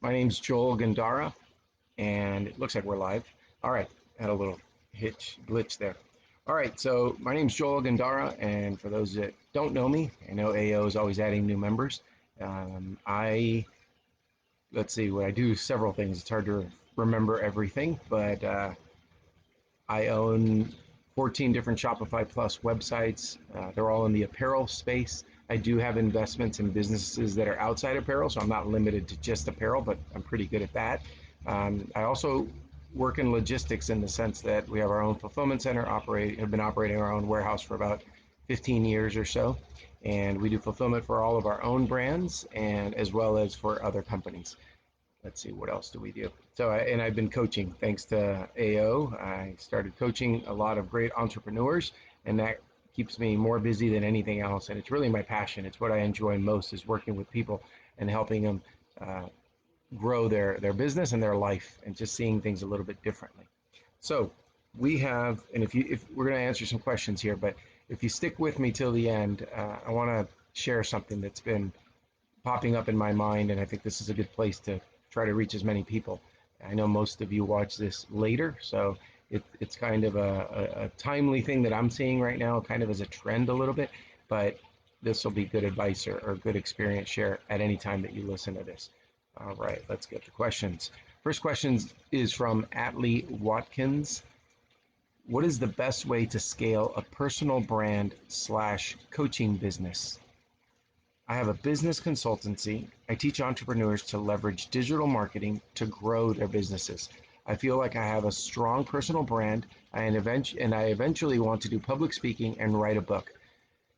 My name's Joel Gandara, and it looks like we're live. All right, had a little glitch there. All right, so my name's Joel Gandara, and for those that don't know me, I know AO is always adding new members. I let's see, what I do several things. It's hard to remember everything, but I own 14 different Shopify Plus websites. They're all in the apparel space. I do have investments in businesses that are outside apparel, so I'm not limited to just apparel, but I'm pretty good at that. I also work in logistics in the sense that we have our own fulfillment center, have been operating our own warehouse for about 15 years or so, and we do fulfillment for all of our own brands and as well as for other companies. Let's see, what else do we do? And I've been coaching thanks to AO. I started coaching a lot of great entrepreneurs, and that keeps me more busy than anything else. And it's really my passion. It's what I enjoy most, is working with people and helping them grow their business and their life, and just seeing things a little bit differently. So we have, and if we're going to answer some questions here, but if you stick with me till the end, I want to share something that's been popping up in my mind, and I think this is a good place to try to reach as many people. I know most of you watch this later, so it's kind of a timely thing that I'm seeing right now, kind of as a trend a little bit, but this will be good advice or good experience share at any time that you listen to this. All right, let's get to questions. First question is from Atlee Watkins. What is the best way to scale a personal brand / coaching business? I have a business consultancy. I teach entrepreneurs to leverage digital marketing to grow their businesses. I feel like I have a strong personal brand, and I eventually want to do public speaking and write a book.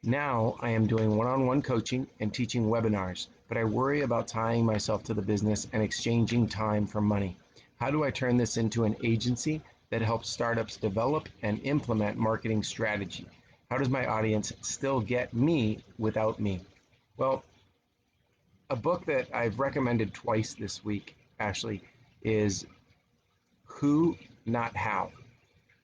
Now I am doing one-on-one coaching and teaching webinars, but I worry about tying myself to the business and exchanging time for money. How do I turn this into an agency that helps startups develop and implement marketing strategy? How does my audience still get me without me? Well, a book that I've recommended twice this week, Ashley, is Who, Not How.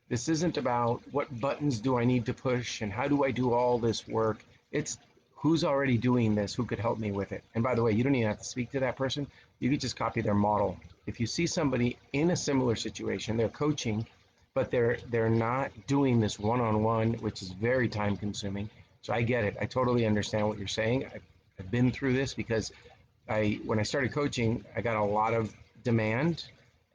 This isn't about what buttons do I need to push and how do I do all this work. It's who's already doing this, who could help me with it. And by the way, you don't even have to speak to that person. You could just copy their model. If you see somebody in a similar situation, they're coaching, but they're not doing this one-on-one, which is very time consuming. So I get it. I totally understand what you're saying. I've been through this because when I started coaching, I got a lot of demand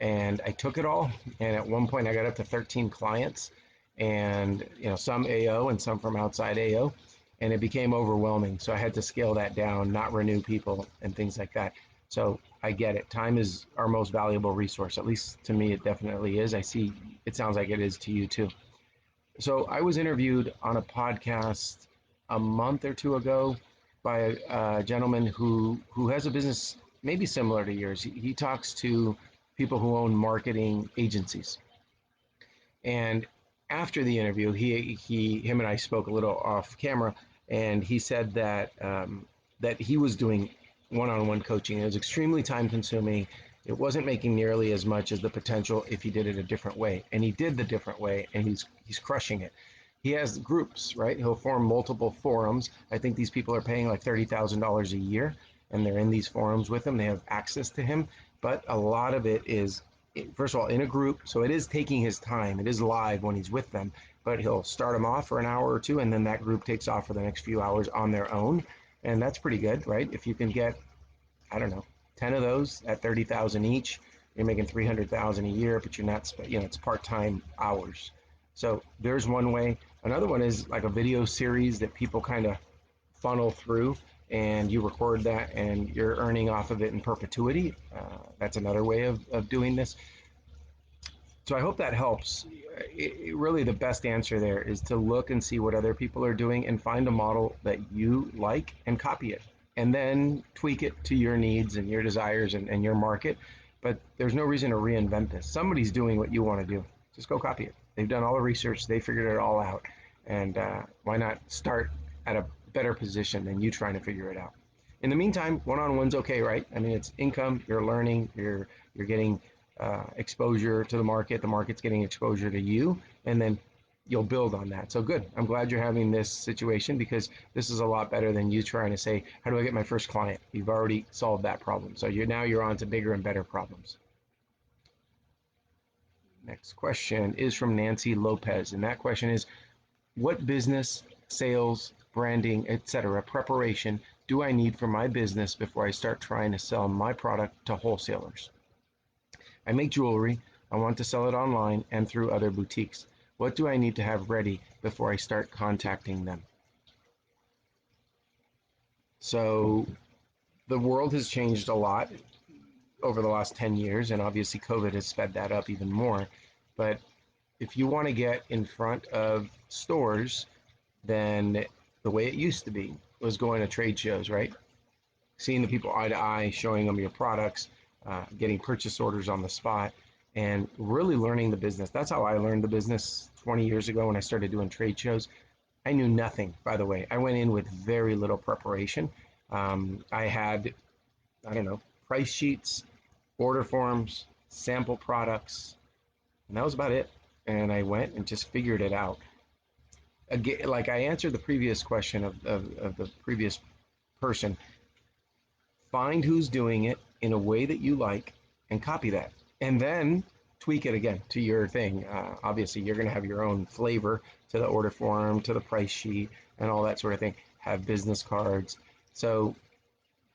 and I took it all. And at one point I got up to 13 clients, and some AO and some from outside AO, and it became overwhelming. So I had to scale that down, not renew people and things like that. So I get it. Time is our most valuable resource. At least to me, it definitely is. I see it sounds like it is to you too. So I was interviewed on a podcast a month or two ago by a gentleman who has a business maybe similar to yours. He talks to people who own marketing agencies. And after the interview, him and I spoke a little off camera, and he said that that he was doing one-on-one coaching. It was extremely time-consuming. It wasn't making nearly as much as the potential if he did it a different way. And he did the different way, and he's crushing it. He has groups, right? He'll form multiple forums. I think these people are paying like $30,000 a year, and they're in these forums with him. They have access to him, but a lot of it is, first of all, in a group, so it is taking his time. It is live when he's with them, but he'll start them off for an hour or two, and then that group takes off for the next few hours on their own, and that's pretty good, right? If you can get, I don't know, 10 of those at 30,000 each, you're making 300,000 a year, but you're not, it's part-time hours. So there's one way. Another one is like a video series that people kind of funnel through, and you record that and you're earning off of it in perpetuity. That's another way of doing this. So I hope that helps. Really, the best answer there is to look and see what other people are doing and find a model that you like and copy it, and then tweak it to your needs and your desires and your market. But there's no reason to reinvent this. Somebody's doing what you want to do. Just go copy it. They've done all the research. They figured it all out. And why not start at a better position than you trying to figure it out? In the meantime, one-on-one's okay, right? I mean, it's income. You're learning. You're getting exposure to the market. The market's getting exposure to you. And then you'll build on that. So good. I'm glad you're having this situation, because this is a lot better than you trying to say, how do I get my first client? You've already solved that problem. So you're on to bigger and better problems. Next question is from Nancy Lopez. And that question is, what business, sales, branding, etc. preparation do I need for my business before I start trying to sell my product to wholesalers? I make jewelry. I want to sell it online and through other boutiques. What do I need to have ready before I start contacting them? So the world has changed a lot over the last 10 years, and obviously COVID has sped that up even more. But if you want to get in front of stores, then the way it used to be was going to trade shows, right? Seeing the people eye to eye, showing them your products, getting purchase orders on the spot, and really learning the business. That's how I learned the business 20 years ago when I started doing trade shows. I knew nothing, by the way. I went in with very little preparation. I had, I don't know, price sheets, order forms, sample products, and that was about it. And I went and just figured it out. Again, like I answered the previous question of the previous person, find who's doing it in a way that you like and copy that. And then tweak it again to your thing. Obviously, you're going to have your own flavor to the order form, to the price sheet, and all that sort of thing. Have business cards. So,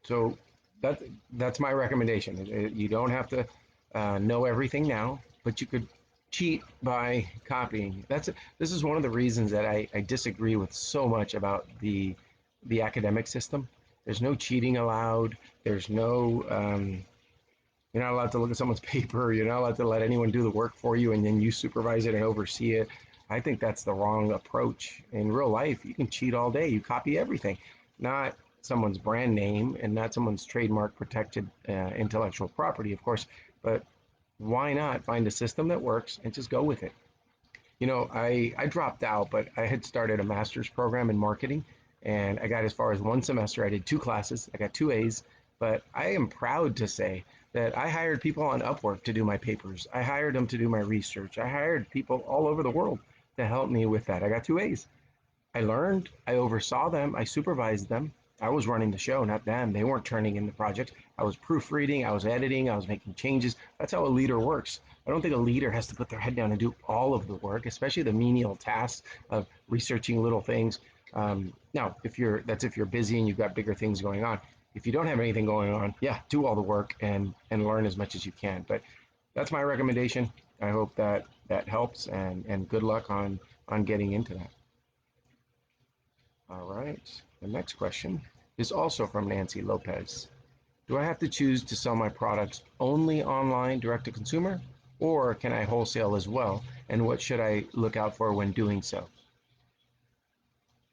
so that that's my recommendation. You don't have to know everything now, but you could cheat by copying. This is one of the reasons that I disagree with so much about the academic system. There's no cheating allowed. There's no you're not allowed to look at someone's paper. You're not allowed to let anyone do the work for you and then you supervise it and oversee it. I think that's the wrong approach. In real life, you can cheat all day. You copy everything, not someone's brand name and not someone's trademark protected intellectual property, of course, but why not find a system that works and just go with it? I dropped out, but I had started a master's program in marketing, and I got as far as one semester. I did two classes, I got two A's, but I am proud to say that I hired people on Upwork to do my papers. I hired them to do my research. I hired people all over the world to help me with that. I got two A's. I learned, I oversaw them, I supervised them. I was running the show, not them. They weren't turning in the projects. I was proofreading, I was editing, I was making changes. That's how a leader works. I don't think a leader has to put their head down and do all of the work, especially the menial tasks of researching little things. Now, if you're busy and you've got bigger things going on. If you don't have anything going on, yeah, do all the work and learn as much as you can. But that's my recommendation. I hope that helps, and good luck on getting into that. All right. The next question is also from Nancy Lopez. Do I have to choose to sell my products only online direct to consumer, or can I wholesale as well? And what should I look out for when doing so?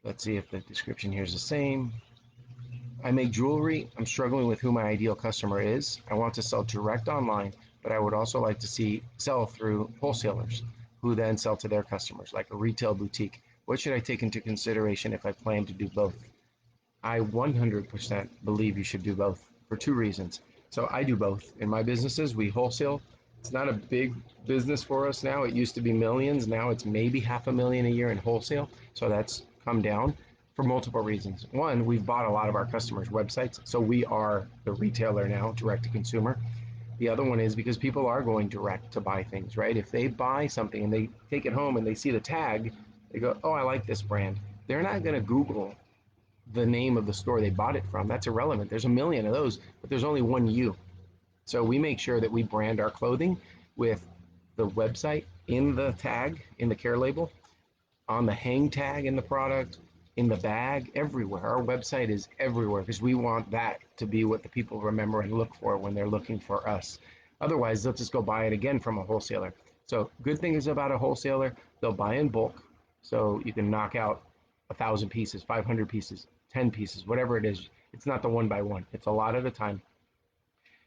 Let's see if the description here is the same. I make jewelry. I'm struggling with who my ideal customer is. I want to sell direct online, but I would also like to sell through wholesalers who then sell to their customers, like a retail boutique. What should I take into consideration if I plan to do both? I 100% believe you should do both for two reasons. So I do both. In my businesses, we wholesale. It's not a big business for us now. It used to be millions. Now it's maybe 500,000 a year in wholesale. So that's come down for multiple reasons. One, we've bought a lot of our customers' websites. So we are the retailer now, direct to consumer. The other one is because people are going direct to buy things, right? If they buy something and they take it home and they see the tag, they go, oh, I like this brand. They're not going to Google the name of the store they bought it from. That's irrelevant. There's a million of those, but there's only one you. So we make sure that we brand our clothing with the website in the tag, in the care label, on the hang tag in the product, in the bag, everywhere. Our website is everywhere because we want that to be what the people remember and look for when they're looking for us. Otherwise, they'll just go buy it again from a wholesaler. So good thing is about a wholesaler, they'll buy in bulk. So you can knock out 1,000 pieces, 500 pieces, 10 pieces, whatever it is. It's not the one by one. It's a lot at a time.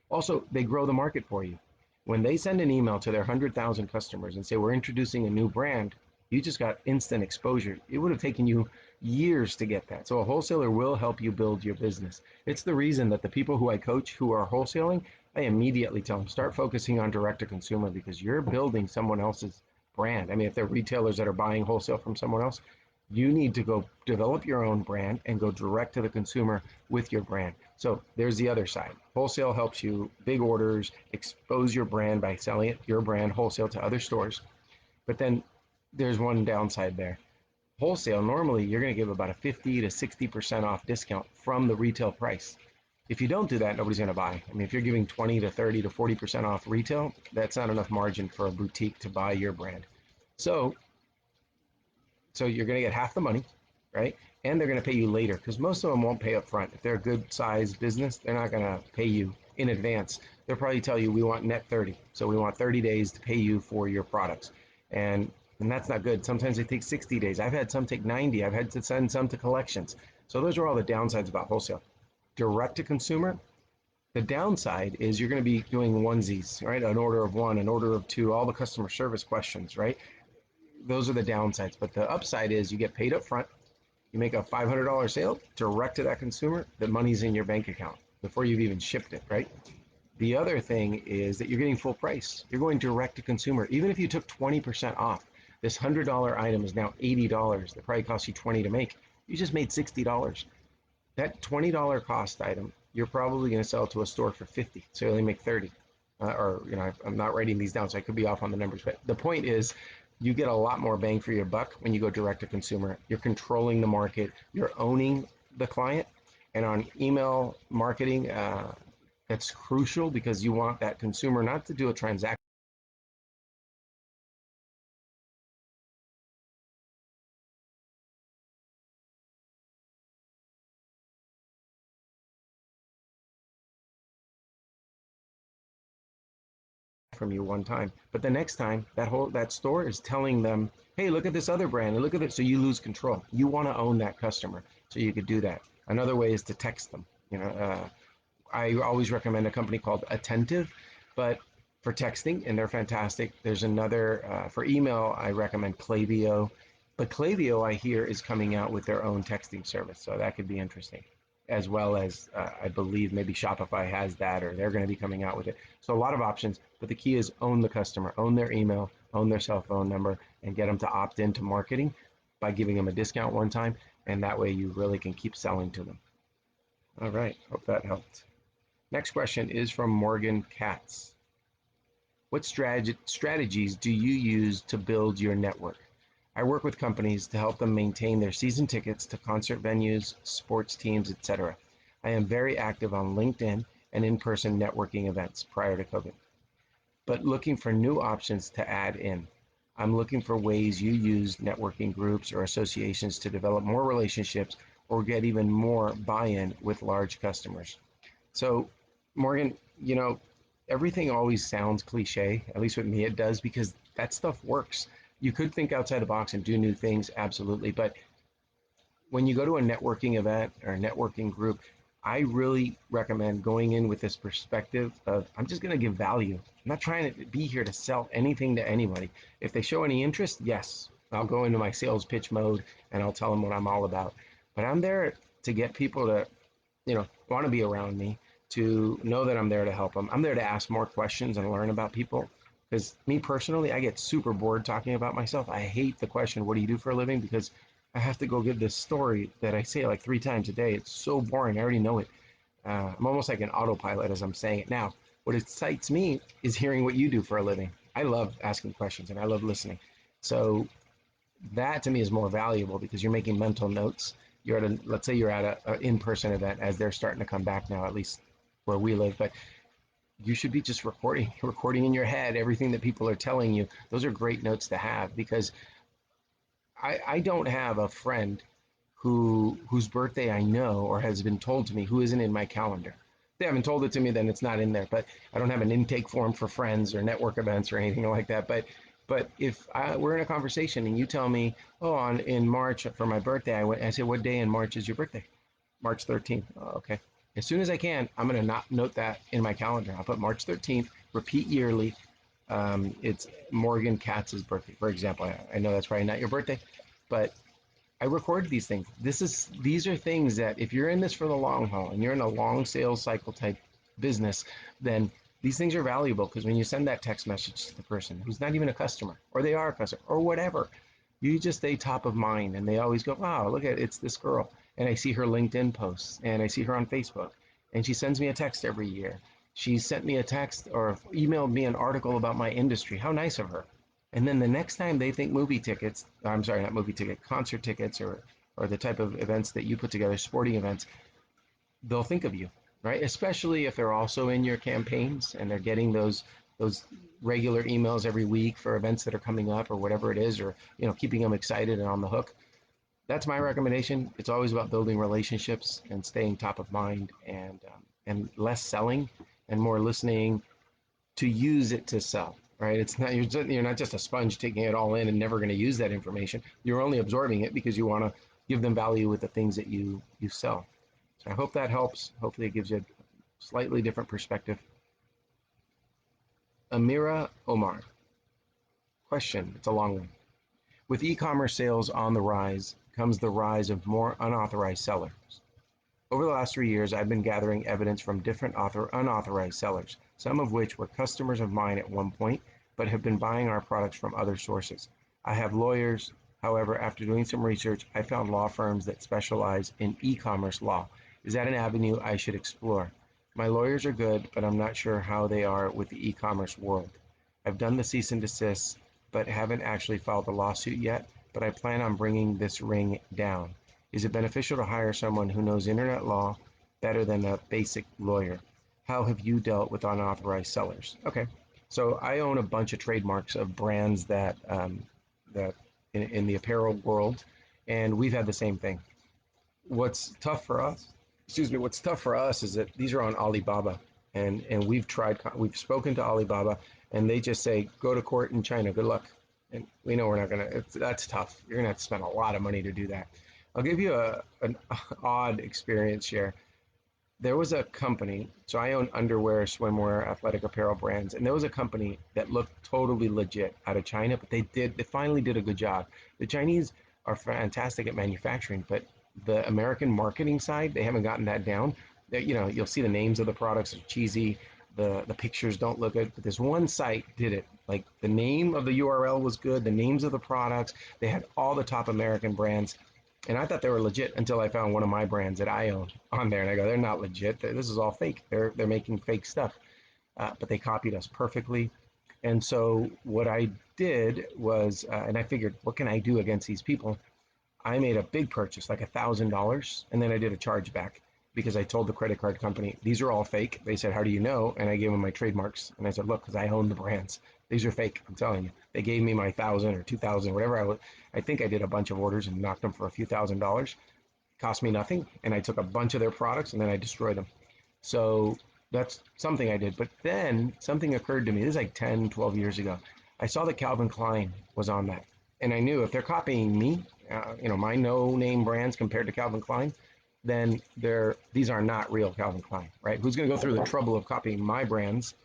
Also, they grow the market for you. When they send an email to their 100,000 customers and say, we're introducing a new brand, you just got instant exposure. It would have taken you years to get that. So a wholesaler will help you build your business. It's the reason that the people who I coach who are wholesaling, I immediately tell them, start focusing on direct to consumer because you're building someone else's brand. I mean, if they're retailers that are buying wholesale from someone else, you need to go develop your own brand and go direct to the consumer with your brand. So there's the other side. Wholesale helps you big orders, expose your brand by selling it, your brand wholesale to other stores. But then there's one downside there. Wholesale, normally you're going to give about a 50 to 60% off discount from the retail price. If you don't do that, nobody's going to buy. I mean, if you're giving 20 to 30 to 40% off retail, that's not enough margin for a boutique to buy your brand. So you're going to get half the money, right? And they're going to pay you later because most of them won't pay up front. If they're a good sized business, they're not going to pay you in advance. They'll probably tell you, we want net 30. So we want 30 days to pay you for your products. And that's not good. Sometimes they take 60 days. I've had some take 90. I've had to send some to collections. So those are all the downsides about wholesale. Direct to consumer, the downside is you're going to be doing onesies, right? An order of one, an order of two, all the customer service questions, right? Those are the downsides. But the upside is you get paid up front. You make a $500 sale direct to that consumer, the money's in your bank account before you've even shipped it, right? The other thing is that you're getting full price. You're going direct to consumer. Even if you took 20% off, this $100 item is now $80. That probably cost you 20 to make. You just made $60. That $20 cost item, you're probably going to sell to a store for 50. So you only make 30. I'm not writing these down, so I could be off on the numbers. But the point is, you get a lot more bang for your buck when you go direct to consumer. You're controlling the market. You're owning the client. And on email marketing, that's crucial because you want that consumer not to do a transaction from you one time, but the next time that store is telling them, hey, look at this other brand and look at it. So you lose control. You want to own that customer, so you could do that. Another way is to text them. I always recommend a company called Attentive, but for texting, and they're fantastic. There's another for email. I recommend Klaviyo, but Klaviyo, I hear, is coming out with their own texting service, so that could be interesting. As well as I believe maybe Shopify has that, or they're going to be coming out with it. So a lot of options, but the key is own the customer, own their email, own their cell phone number, and get them to opt into marketing by giving them a discount one time, and that way you really can keep selling to them. All right, hope that helped. Next question is from Morgan Katz. What strategies do you use to build your network? I work with companies to help them maintain their season tickets to concert venues, sports teams, etc. I am very active on LinkedIn and in-person networking events prior to COVID, but looking for new options to add in. I'm looking for ways you use networking groups or associations to develop more relationships or get even more buy-in with large customers. So, Morgan, everything always sounds cliche, at least with me it does, because that stuff works. You could think outside the box and do new things, absolutely. But when you go to a networking event or a networking group, I really recommend going in with this perspective of, I'm just going to give value. I'm not trying to be here to sell anything to anybody. If they show any interest, yes, I'll go into my sales pitch mode and I'll tell them what I'm all about. But I'm there to get people to, want to be around me, to know that I'm there to help them. I'm there to ask more questions and learn about people. Because me personally, I get super bored talking about myself. I hate the question, what do you do for a living? Because I have to go give this story that I say like 3 times a day. It's so boring. I already know it. I'm almost like an autopilot as I'm saying it now. What excites me is hearing what you do for a living. I love asking questions and I love listening. So that to me is more valuable because you're making mental notes. Let's say you're at an in-person event, as they're starting to come back now, at least where we live. But you should be just recording in your head everything that people are telling you. Those are great notes to have, because I don't have a friend whose birthday I know or has been told to me who isn't in my calendar. If they haven't told it to me, then it's not in there. But I don't have an intake form for friends or network events or anything like that. But if we're in a conversation and you tell me, oh, in March for my birthday, I say, what day in March is your birthday? March 13th. Oh, okay. As soon as I can, I'm going to not note that in my calendar. I'll put March 13th, repeat yearly. It's Morgan Katz's birthday, for example. I know that's probably not your birthday, but I record these things. These are things that if you're in this for the long haul and you're in a long sales cycle type business, then These things are valuable because when you send that text message to the person who's not even a customer, or they are a customer, or whatever, you just stay top of mind, and they always go, wow, look at, it's this girl, and I see her LinkedIn posts, and I see her on Facebook, and she sends me a text every year. She sent me a text or emailed me an article about my industry. How nice of her. And then the next time they think movie tickets, I'm sorry, not movie ticket, concert tickets, or the type of events that you put together, sporting events, they'll think of you, right? Especially if they're also in your campaigns and they're getting those regular emails every week for events that are coming up or whatever it is, or keeping them excited and on the hook. That's my recommendation. It's always about building relationships and staying top of mind, and less selling and more listening to use it to sell. Right? It's not you're not just a sponge taking it all in and never going to use that information. You're only absorbing it because you want to give them value with the things that you sell. So I hope that helps. Hopefully it gives you a slightly different perspective. Amira Omar. Question, it's a long one. With e-commerce sales on the rise comes the rise of more unauthorized sellers. Over the last 3 years, I've been gathering evidence from different unauthorized sellers, some of which were customers of mine at one point, but have been buying our products from other sources. I have lawyers. However, after doing some research, I found law firms that specialize in e-commerce law. Is that an avenue I should explore? My lawyers are good, but I'm not sure how they are with the e-commerce world. I've done the cease and desist, but haven't actually filed a lawsuit yet, but I plan on bringing this ring down. Is it beneficial to hire someone who knows internet law better than a basic lawyer? How have you dealt with unauthorized sellers? Okay, so I own a bunch of trademarks of brands that in the apparel world, and we've had the same thing. What's tough for us, what's tough for us is that these are on Alibaba, and we've spoken to Alibaba, and they just say, go to court in China, good luck. And we know we're not gonna, that's tough. You're gonna have to spend a lot of money to do that. I'll give you an odd experience here. There was a company, so I own underwear, swimwear, athletic apparel brands, and there was a company that looked totally legit out of China, but they finally did a good job. The Chinese are fantastic at manufacturing, but the American marketing side, they haven't gotten that down. You'll see the names of the products are cheesy, the pictures don't look good, but this one site did it. Like, the name of the URL was good, the names of the products, they had all the top American brands. And I thought they were legit until I found one of my brands that I own on there, and I go, they're not legit. This is all fake. They're making fake stuff, but they copied us perfectly. And so what I did was, and I figured, what can I do against these people? I made a big purchase, like $1,000, and then I did a chargeback because I told the credit card company, these are all fake. They said, how do you know? And I gave them my trademarks, and I said, look, because I own the brands. These are fake, I'm telling you. They gave me my 1,000 or 2,000, whatever. I think I did a bunch of orders and knocked them for a few $1,000s. Cost me nothing, and I took a bunch of their products and then I destroyed them. So that's something I did. But then something occurred to me. This is like 10, 12 years ago. I saw that Calvin Klein was on that, and I knew if they're copying me, my no-name brands compared to Calvin Klein, then these are not real Calvin Klein, right? Who's going to go through the trouble of copying my brands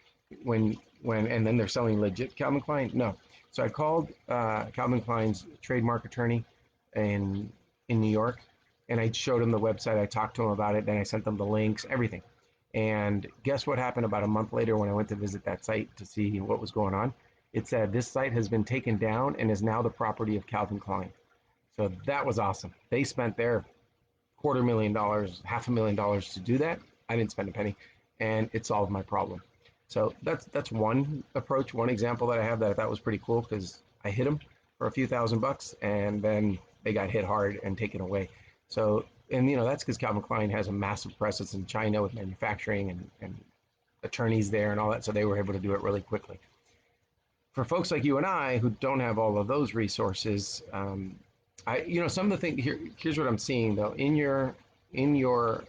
when and then they're selling legit Calvin Klein? No. So I called Calvin Klein's trademark attorney in New York, and I showed him the website. I talked to him about it. Then I sent them the links, everything. And guess what happened about a month later when I went to visit that site to see what was going on? It said this site has been taken down and is now the property of Calvin Klein. So that was awesome. They spent their $250,000, $500,000 to do that. I didn't spend a penny, and it solved my problem. So that's one approach, one example that I have that I thought was pretty cool, because I hit them for a few $1,000, and then they got hit hard and taken away. So, and that's because Calvin Klein has a massive presence in China with manufacturing and attorneys there and all that, so they were able to do it really quickly. For folks like you and I who don't have all of those resources, some of the things here's what I'm seeing though. In your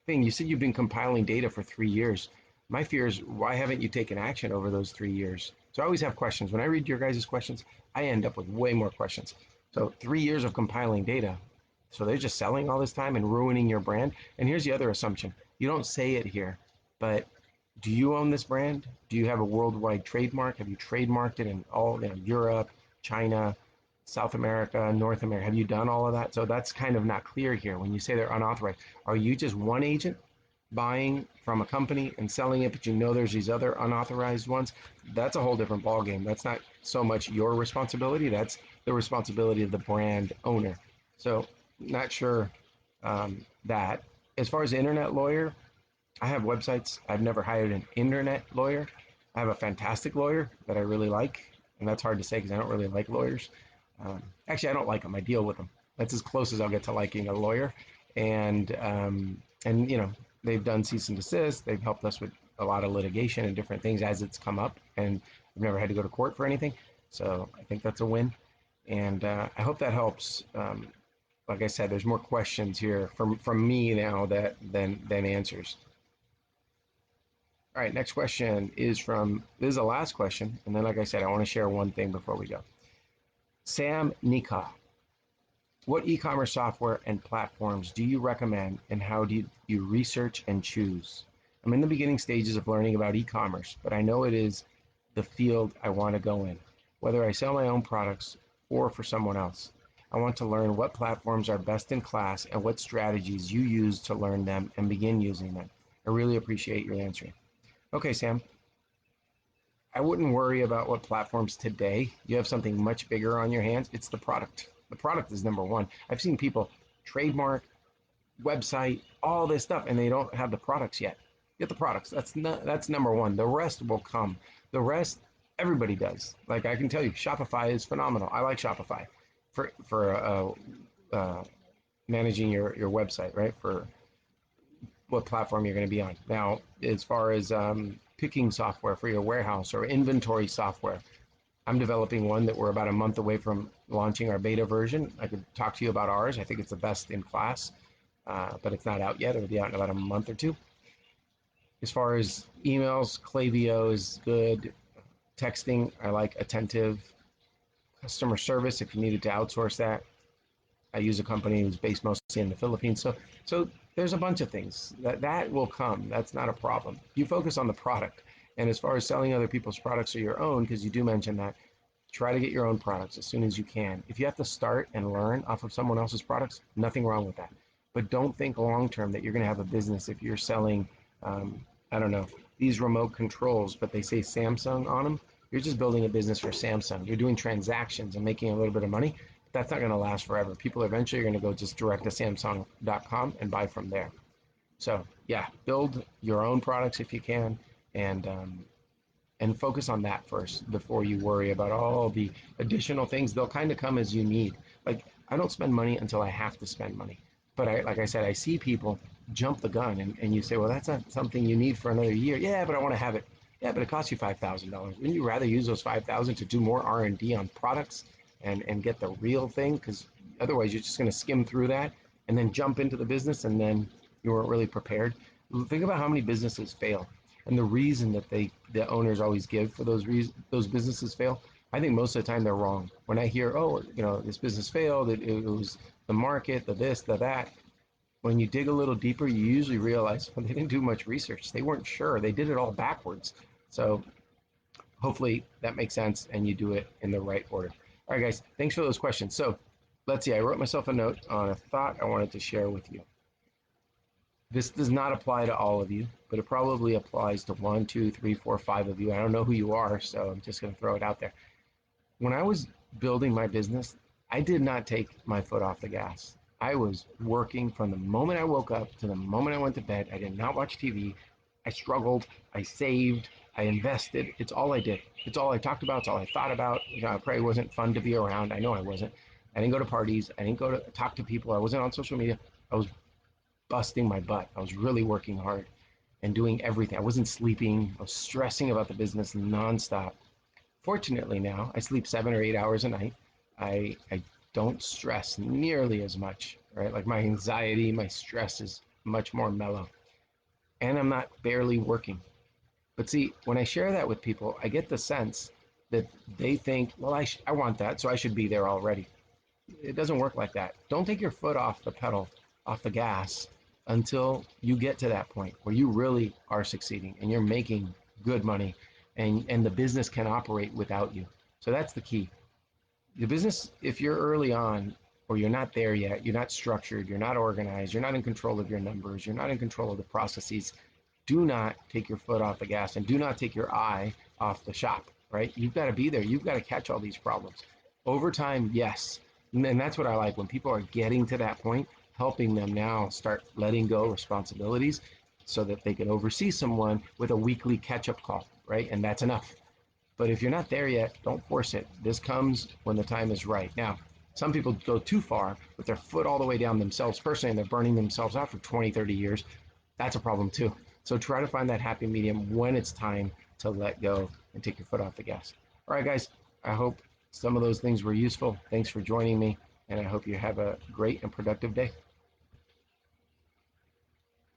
thing, you said you've been compiling data for 3 years. My fear is, why haven't you taken action over those 3 years? So I always have questions. When I read your guys' questions, I end up with way more questions. So 3 years of compiling data. So they're just selling all this time and ruining your brand. And here's the other assumption. You don't say it here, but do you own this brand? Do you have a worldwide trademark? Have you trademarked it in all, Europe, China, South America, North America? Have you done all of that? So that's kind of not clear here. When you say they're unauthorized, are you just one agent buying from a company and selling it, but you know there's these other unauthorized ones, that's a whole different ballgame. That's not so much your responsibility, that's the responsibility of the brand owner. So, not sure that. As far as internet lawyer, I have websites. I've never hired an internet lawyer. I have a fantastic lawyer that I really like, and that's hard to say because I don't really like lawyers. Actually, I don't like them. I deal with them. That's as close as I'll get to liking a lawyer. And you know, they've done cease and desist. They've helped us with a lot of litigation and different things as it's come up, and we've never had to go to court for anything. So I think that's a win, and I hope that helps. Like I said, there's more questions here from me now than answers. All right, next question is from, this is the last question, and then like I said, I want to share one thing before we go. Sam Nika, what e-commerce software and platforms do you recommend, and how do you research and choose? I'm in the beginning stages of learning about e-commerce, but I know it is the field I want to go in, whether I sell my own products or for someone else. I want to learn what platforms are best in class and what strategies you use to learn them and begin using them. I really appreciate your answering. Okay, Sam, I wouldn't worry about what platforms today. You have something much bigger on your hands. It's the product. The product is number one. I've seen people trademark, website, all this stuff, and they don't have the products yet. Get the products. That's number one. The rest will come. The rest, everybody does. Like I can tell you, Shopify is phenomenal. I like Shopify for managing your website, right? For what platform you're going to be on. Now, as far as picking software for your warehouse or inventory software, I'm developing one that we're about a month away from launching our beta version. I could talk to you about ours. I think it's the best in class, but it's not out yet. It'll be out in about a month or two. As far as emails, Klaviyo is good. Texting, I like Attentive. Customer service, if you needed to outsource that, I use a company who's based mostly in the Philippines. So there's a bunch of things that will come. That's not a problem. You focus on the product. And as far as selling other people's products or your own, because you do mention that, try to get your own products as soon as you can. If you have to start and learn off of someone else's products, nothing wrong with that. But don't think long term that you're going to have a business if you're selling, I don't know, these remote controls, but they say Samsung on them. You're just building a business for Samsung. You're doing transactions and making a little bit of money. That's not going to last forever. People eventually are going to go just direct to Samsung.com and buy from there. So yeah, build your own products if you can, and focus on that first before you worry about all the additional things. They'll kind of come as you need. Like I don't spend money until I have to spend money. But like I said, I see people jump the gun, and you say, well, that's not something you need for another year. Yeah, but I want to have it. Yeah, but it costs you $5,000. Wouldn't you rather use those $5,000 to do more R&D on products and get the real thing? Because otherwise, you're just going to skim through that and then jump into the business, and then you weren't really prepared. Think about how many businesses fail, and the reason that the owners always give for those businesses fail. I think most of the time they're wrong. When I hear, oh, this business failed, it was the market, the this, the that. When you dig a little deeper, you usually realize, well, they didn't do much research. They weren't sure. They did it all backwards. So hopefully that makes sense and you do it in the right order. All right, guys, thanks for those questions. So let's see, I wrote myself a note on a thought I wanted to share with you. This does not apply to all of you, but it probably applies to 1, 2, 3, 4, 5 of you. I don't know who you are, so I'm just going to throw it out there. When I was building my business, I did not take my foot off the gas. I was working from the moment I woke up to the moment I went to bed. I did not watch TV. I struggled. I saved. I invested. It's all I did. It's all I talked about. It's all I thought about. It probably wasn't fun to be around. I know I wasn't. I didn't go to parties. I didn't go to talk to people. I wasn't on social media. I was busting my butt. I was really working hard and doing everything. I wasn't sleeping. I was stressing about the business nonstop. Fortunately now, I sleep 7 or 8 hours a night. I don't stress nearly as much, right? Like my anxiety, my stress is much more mellow. And I'm not barely working. But see, when I share that with people, I get the sense that they think, well, I want that, so I should be there already. It doesn't work like that. Don't take your foot off the pedal, off the gas, until you get to that point where you really are succeeding and you're making good money, and the business can operate without you. So that's the key. The business, if you're early on, or you're not there yet, you're not structured, you're not organized, you're not in control of your numbers, you're not in control of the processes, do not take your foot off the gas and do not take your eye off the shop, right? You've got to be there. You've got to catch all these problems. Over time, yes. And that's what I like when people are getting to that point, helping them now start letting go responsibilities so that they can oversee someone with a weekly catch up call, right? And that's enough. But if you're not there yet, don't force it. This comes when the time is right. Now, some people go too far with their foot all the way down themselves personally and they're burning themselves out for 20, 30 years. That's a problem too. So try to find that happy medium when it's time to let go and take your foot off the gas. All right, guys, I hope some of those things were useful. Thanks for joining me, and I hope you have a great and productive day.